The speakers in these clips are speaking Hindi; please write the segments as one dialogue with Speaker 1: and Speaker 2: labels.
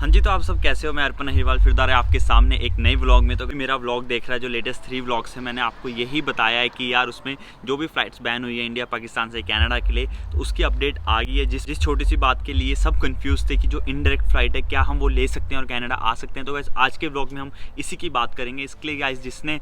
Speaker 1: हाँ जी, तो आप सब कैसे हो। मैं अर्पण अहिरवाल फिर दोबारा आपके सामने एक नई व्लॉग में। तो मेरा व्लॉग देख रहा है जो लेटेस्ट 3 व्लॉग्स है, मैंने आपको यही बताया है कि यार उसमें जो भी फ्लाइट्स बैन हुई है इंडिया पाकिस्तान से कनाडा के लिए, तो उसकी अपडेट आ गई है। जिस छोटी सी बात के लिए सब कंफ्यूज थे कि जो इनडायरेक्ट फ्लाइट है क्या हम वो ले सकते हैं और कनाडा आ सकते हैं। तो गाइस आज के व्लॉग में हम इसी की बात करेंगे। इसके लिए गाइस जिसने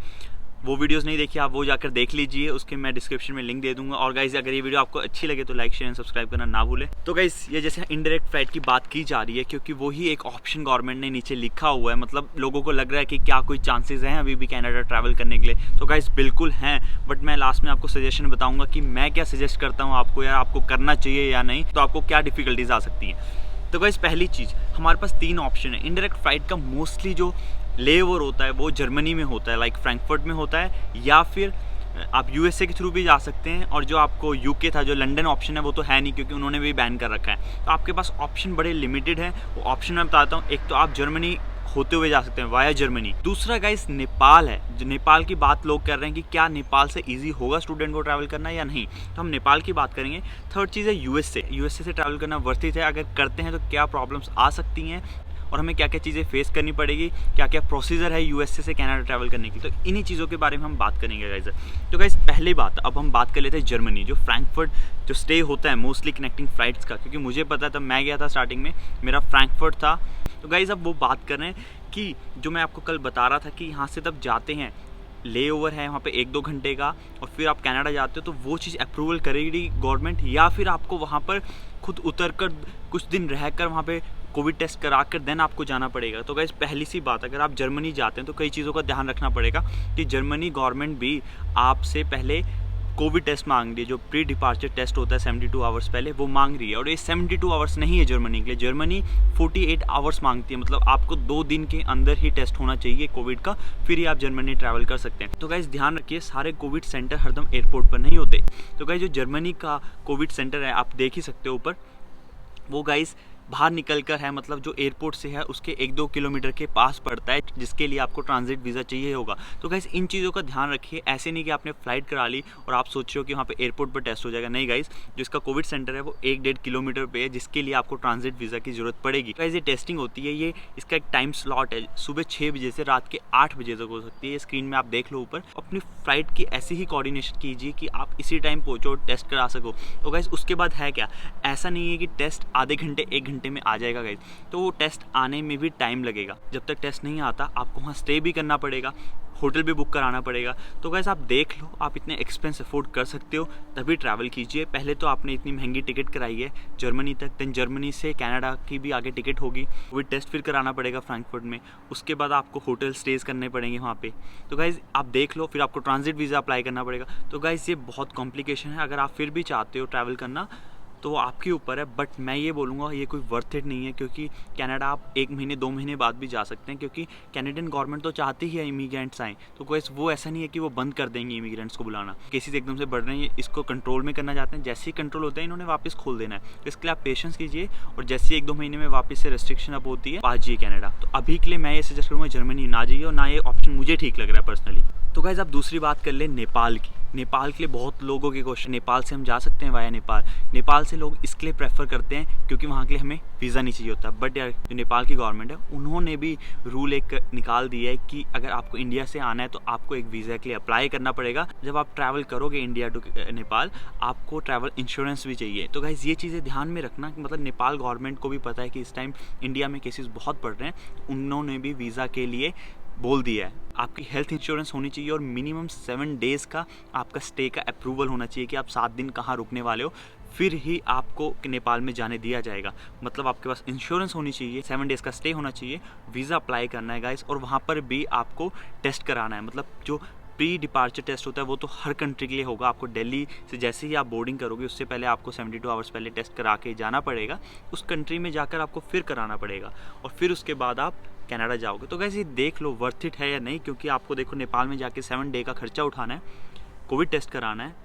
Speaker 1: वो वीडियोस नहीं देखी आप वो जाकर देख लीजिए, उसके मैं डिस्क्रिप्शन में लिंक दे दूंगा। और गाइस अगर ये वीडियो आपको अच्छी लगे तो लाइक शेयर एंड सब्सक्राइब करना ना भूलें। तो गाइस ये जैसे इनडायरेक्ट फ्लाइट की बात की जा रही है क्योंकि वही एक ऑप्शन गवर्नमेंट ने नीचे लिखा हुआ है। मतलब लोगों को लग रहा है कि क्या कोई चांसेस हैं अभी भी कनाडा ट्रैवल करने के लिए। तो गाइस बिल्कुल हैं, बट मैं लास्ट में आपको सजेशन बताऊंगा कि मैं क्या सजेस्ट करता हूँ आपको, यार आपको करना चाहिए या नहीं, तो आपको क्या डिफिकल्टीज आ सकती हैं। तो गाइस पहली चीज़, हमारे पास 3 ऑप्शन है। इनडायरेक्ट फ्लाइट का मोस्टली जो ले ओवर होता है वो जर्मनी में होता है, लाइक फ्रैंकफर्ट में होता है, या फिर आप यूएसए के थ्रू भी जा सकते हैं। और जो आपको यूके था, जो लंदन ऑप्शन है वो तो है नहीं क्योंकि उन्होंने भी बैन कर रखा है। तो आपके पास ऑप्शन बड़े लिमिटेड हैं। वो ऑप्शन मैं बताता हूँ। एक तो आप जर्मनी होते हुए जा सकते हैं वाया जर्मनी। दूसरा गाइस नेपाल है। जो नेपाल की बात लोग कर रहे हैं कि क्या नेपाल से इजी होगा स्टूडेंट को ट्रैवल करना या नहीं, तो हम नेपाल की बात करेंगे। थर्ड चीज़ है यूएसए से ट्रैवल करना वर्थ इट है। अगर करते हैं तो क्या प्रॉब्लम्स आ सकती हैं और हमें क्या क्या चीज़ें फेस करनी पड़ेगी, क्या क्या प्रोसीजर है यूएसए से कनाडा ट्रैवल करने की। तो इन्हीं चीज़ों के बारे में हम बात करेंगे गाइस। तो गाइस पहली बात, अब हम बात कर लेते हैं जर्मनी। जो फ्रैंकफर्ट जो स्टे होता है मोस्टली कनेक्टिंग फ्लाइट्स का, क्योंकि मुझे पता था, मैं गया था स्टार्टिंग में, मेरा फ्रैंकफर्ट था। तो गाइस अब वो बात कर रहे हैं कि जो मैं आपको कल बता रहा था कि यहाँ से तब जाते हैं, ले ओवर है वहाँ पे 1-2 घंटे का, और फिर आप कनाडा जाते हो, तो वो चीज़ अप्रूवल करेगी गवर्नमेंट, या फिर आपको वहाँ पर खुद उतर कर कुछ दिन रहकर वहाँ पे कोविड टेस्ट करा कर देन आपको जाना पड़ेगा। तो गाइस पहली सी बात, अगर आप जर्मनी जाते हैं तो कई चीज़ों का ध्यान रखना पड़ेगा कि जर्मनी गवर्नमेंट भी आपसे पहले कोविड टेस्ट मांग रही है। जो प्री डिपार्चर टेस्ट होता है 72 आवर्स पहले, वो मांग रही है। और ये 72 आवर्स नहीं है जर्मनी के लिए, जर्मनी 48 आवर्स मांगती है। मतलब आपको 2 दिन के अंदर ही टेस्ट होना चाहिए कोविड का, फिर ही आप जर्मनी ट्रैवल कर सकते हैं। तो गाइस ध्यान रखिए, सारे कोविड सेंटर हरदम एयरपोर्ट पर नहीं होते। तो गाइस जो जर्मनी का कोविड सेंटर है आप देख ही सकते हो ऊपर, वो गाइस बाहर निकल कर है, मतलब जो एयरपोर्ट से है उसके 1-2 किलोमीटर के पास पड़ता है, जिसके लिए आपको ट्रांजिट वीज़ा चाहिए होगा। तो गाइस इन चीज़ों का ध्यान रखिए। ऐसे नहीं कि आपने फ्लाइट करा ली और आप सोच रहे हो कि वहाँ पे एयरपोर्ट पर टेस्ट हो जाएगा। नहीं गाइस, जो इसका कोविड सेंटर है वो 1-1.5 किलोमीटर पे है, जिसके लिए आपको ट्रांजिट वीज़ा की ज़रूरत पड़ेगी। गाइस ये टेस्टिंग होती है, ये इसका एक टाइम स्लॉट है, सुबह 6 बजे से रात के 8 बजे तक हो सकती है। स्क्रीन में आप देख लो ऊपर। अपनी फ्लाइट की ऐसी ही कोऑर्डिनेशन कीजिए कि आप इसी टाइम पहुँचो, टेस्ट करा सको। तो गाइस उसके बाद है क्या, ऐसा नहीं है कि टेस्ट आधे घंटे 1 घंटे में आ जाएगा गाइस। तो वो टेस्ट आने में भी टाइम लगेगा। जब तक टेस्ट नहीं आता आपको वहाँ स्टे भी करना पड़ेगा, होटल भी बुक कराना पड़ेगा। तो गाइस आप देख लो, आप इतने एक्सपेंस अफोर्ड कर सकते हो तभी ट्रैवल कीजिए। पहले तो आपने इतनी महंगी टिकट कराई है जर्मनी तक, देन जर्मनी से कनाडा की भी आगे टिकट होगी, कोविड टेस्ट फिर कराना पड़ेगा फ्रैंकफर्ट में, उसके बाद आपको होटल स्टेज करने पड़ेंगे वहाँ पे। तो गाइस आप देख लो, फिर आपको ट्रांजिट वीज़ा अप्लाई करना पड़ेगा। तो गाइस ये बहुत कॉम्प्लिकेशन है। अगर आप फिर भी चाहते हो ट्रैवल करना तो वो आपके ऊपर है, बट मैं ये बोलूँगा ये कोई वर्थ इट नहीं है, क्योंकि कनाडा आप 1 महीने 2 महीने बाद भी जा सकते हैं, क्योंकि कैनेडियन गवर्नमेंट तो चाहती ही है इमिग्रेंट्स आएँ। तो कोई वो ऐसा नहीं है कि वो बंद कर देंगे इमिग्रेंट्स को बुलाना। केसेस एकदम से बढ़ रहे हैं, इसको कंट्रोल में करना चाहते हैं। जैसे ही कंट्रोल होता है इन्होंने वापस खोल देना है। तो इसके लिए आप पेशेंस कीजिए, और जैसे 1-2 महीने में वापस से रेस्ट्रिक्शन अप होती है, आ जाइए कनाडा। तो अभी के लिए मैं ये सजेस्ट करूँगा जर्मनी ना जाइए, और ना ये ऑप्शन मुझे ठीक लग रहा है पर्सनली। तो गाइस आप दूसरी बात कर ले नेपाल की। नेपाल के लिए बहुत लोगों के क्वेश्चन, नेपाल से हम जा सकते हैं वाया नेपाल। नेपाल से लोग इसके लिए प्रेफर करते हैं क्योंकि वहाँ के लिए हमें वीज़ा नहीं चाहिए होता। बट यार जो नेपाल की गवर्नमेंट है उन्होंने भी रूल एक निकाल दिया है कि अगर आपको इंडिया से आना है तो आपको एक वीज़ा के लिए अप्लाई करना पड़ेगा। जब आप ट्रैवल करोगे इंडिया टू नेपाल, आपको ट्रैवल इंश्योरेंस भी चाहिए। तो गाइस ये चीज़ें ध्यान में रखना कि मतलब नेपाल गवर्नमेंट को भी पता है कि इस टाइम इंडिया में केसेस बहुत बढ़ रहे हैं, उन्होंने भी वीज़ा के लिए बोल दिया है। आपकी हेल्थ इंश्योरेंस होनी चाहिए और मिनिमम 7 डेज़ का आपका स्टे का अप्रूवल होना चाहिए कि आप 7 दिन कहाँ रुकने वाले हो, फिर ही आपको नेपाल में जाने दिया जाएगा। मतलब आपके पास इंश्योरेंस होनी चाहिए, 7 डेज़ का स्टे होना चाहिए, वीज़ा अप्लाई करना है गाइस, और वहाँ पर भी आपको टेस्ट कराना है। मतलब जो प्री डिपार्चर टेस्ट होता है वो तो हर कंट्री के लिए होगा। आपको दिल्ली से जैसे ही आप बोर्डिंग करोगे उससे पहले आपको 72 आवर्स पहले टेस्ट करा के जाना पड़ेगा। उस कंट्री में जाकर आपको फिर कराना पड़ेगा, और फिर उसके बाद आप कनाडा जाओगे। तो गाइस ये देख लो वर्थ इट है या नहीं, क्योंकि आपको देखो नेपाल में जाके 7 डे का खर्चा उठाना है, कोविड टेस्ट कराना है,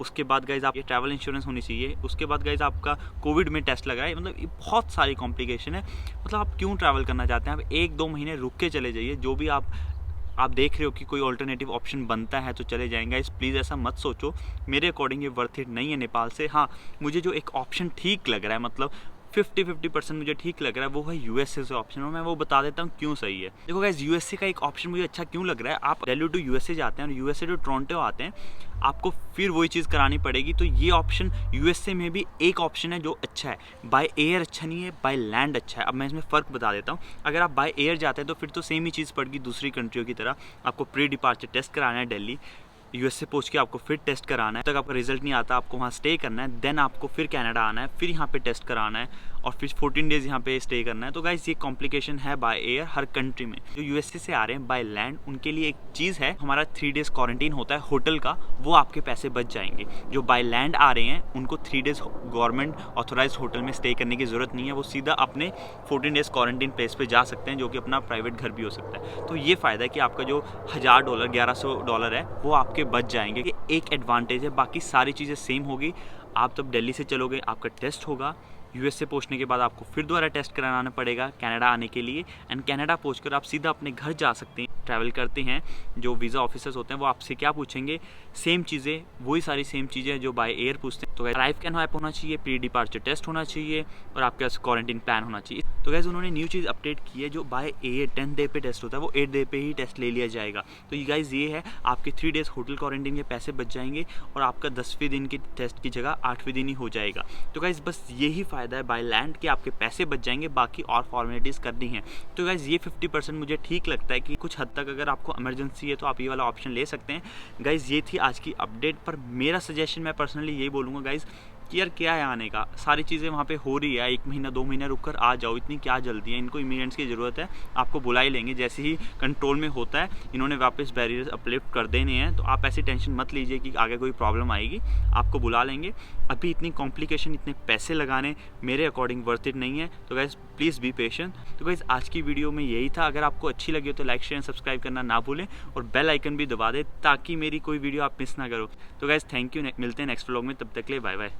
Speaker 1: उसके बाद गाइज आप ये ट्रैवल इंश्योरेंस होनी चाहिए, उसके बाद गाइज आपका कोविड में टेस्ट लगा है। मतलब ये बहुत सारी कॉम्प्लिकेशन है। मतलब आप क्यों ट्रैवल करना चाहते हैं, आप 1-2 महीने रुक के चले जाइए। जो भी आप देख रहे हो कि कोई ऑल्टरनेटिव ऑप्शन बनता है तो चले जाएंगे। इस प्लीज़ ऐसा मत सोचो, मेरे अकॉर्डिंग ये वर्थ इट नहीं है नेपाल से। हाँ, मुझे जो एक ऑप्शन ठीक लग रहा है, मतलब 50-50% मुझे ठीक लग रहा है वो है यूएसए से ऑप्शन, और मैं वो बता देता हूँ क्यों सही है। देखो गाइस, यूएसए का एक ऑप्शन मुझे अच्छा क्यों लग रहा है, आप दिल्ली टू यूएसए जाते हैं और यूएसए टू टोरंटो आते हैं, आपको फिर वही चीज़ करानी पड़ेगी। तो ये ऑप्शन यूएसए में भी एक ऑप्शन है जो अच्छा है, बाय एयर अच्छा नहीं है, बाय लैंड अच्छा है। अब मैं इसमें फ़र्क बता देता हूँ। अगर आप बाय एयर जाते हैं तो फिर तो सेम ही चीज़ पड़ेगी दूसरी कंट्रियों की तरह, आपको प्री डिपार्चर टेस्ट कराना है दिल्ली, यूएसए पहुंच के आपको फिर टेस्ट कराना है, तब तक आपका रिजल्ट नहीं आता, आपको वहाँ स्टे करना है, देन आपको फिर कनाडा आना है, फिर यहाँ पे टेस्ट कराना है और फिर 14 डेज यहाँ पे स्टे करना है। तो गाइस ये कॉम्प्लिकेशन है बाय एयर हर कंट्री में। जो यूएसए से आ रहे हैं बाय लैंड, उनके लिए एक चीज़ है, हमारा 3 डेज क्वारंटीन होता है होटल का, वो आपके पैसे बच जाएंगे। जो बाय लैंड आ रहे हैं उनको 3 डेज गवर्नमेंट ऑथोराइज होटल में स्टे करने की ज़रूरत नहीं है, वो सीधा अपने 14 डेज क्वारंटीन प्लेस पे जा सकते हैं, जो कि अपना प्राइवेट घर भी हो सकता है। तो ये फ़ायदा है कि आपका जो $1000 $1100 है वो आपके बच जाएंगे, एक एडवांटेज है। बाकी सारी चीज़ें सेम होगी। आप तब दिल्ली से चलोगे, आपका टेस्ट होगा, यूएसए पहुंचने के बाद आपको फिर दोबारा टेस्ट कराना पड़ेगा कनाडा आने के लिए, एंड कनाडा पहुंचकर आप सीधा अपने घर जा सकते हैं। ट्रैवल करते हैं जो वीज़ा ऑफिसर्स होते हैं वो आपसे क्या पूछेंगे, सेम चीज़ें, वही सारी सेम चीज़ें जो बाय एयर पूछते हैं। तो अराइव कैन ऐप होना चाहिए, प्री डिपार्चर टेस्ट होना चाहिए और आपके पास क्वारंटीन प्लान होना चाहिए। तो गैस उन्होंने न्यू चीज़ अपडेट की है, जो बाय एयर 10 डे पे टेस्ट होता है वो 8 डे पे ही टेस्ट ले लिया जाएगा। तो ये गाइज ये है, आपके 3 डेज होटल क्वारंटीन के पैसे बच जाएंगे और आपका 10वें दिन की टेस्ट की जगह 8वें दिन ही हो जाएगा। तो गाइज बस यही फ़ायदा है बाय लैंड कि आपके पैसे बच जाएंगे, बाकी और फॉर्मेलिटीज़ करनी है। तो गाइज ये 50% मुझे ठीक लगता है कि कुछ हद तक अगर आपको इमरजेंसी है तो आप ये वाला ऑप्शन ले सकते हैं। गाइज ये थी आज की अपडेट, पर मेरा सजेशन मैं पर्सनली यही बोलूँगा गाइज कि यार क्या है आने का, सारी चीज़ें वहाँ पे हो रही है, 1 महीना 2 महीना रुक कर आ जाओ, इतनी क्या जल्दी है, इनको इमिग्रेंट्स की ज़रूरत है, आपको बुला ही लेंगे। जैसे ही कंट्रोल में होता है इन्होंने वापस बैरियर्स अपलिफ्ट कर देने हैं, तो आप ऐसी टेंशन मत लीजिए कि आगे कोई प्रॉब्लम आएगी, आपको बुला लेंगे। अभी इतनी कॉम्प्लिकेशन, इतने पैसे लगाने मेरे अकॉर्डिंग वर्थ इट नहीं है। तो गाइज प्लीज़ बी पेशेंट। तो गाइज आज की वीडियो में यही था। अगर आपको अच्छी लगी हो तो लाइक शेयर सब्सक्राइब करना ना भूलें और बेल आइकन भी दबा दें ताकि मेरी कोई वीडियो आप मिस ना करो। तो गाइज थैंक यू, मिलते हैं नेक्स्ट व्लॉग में, तब तक के लिए बाय बाय।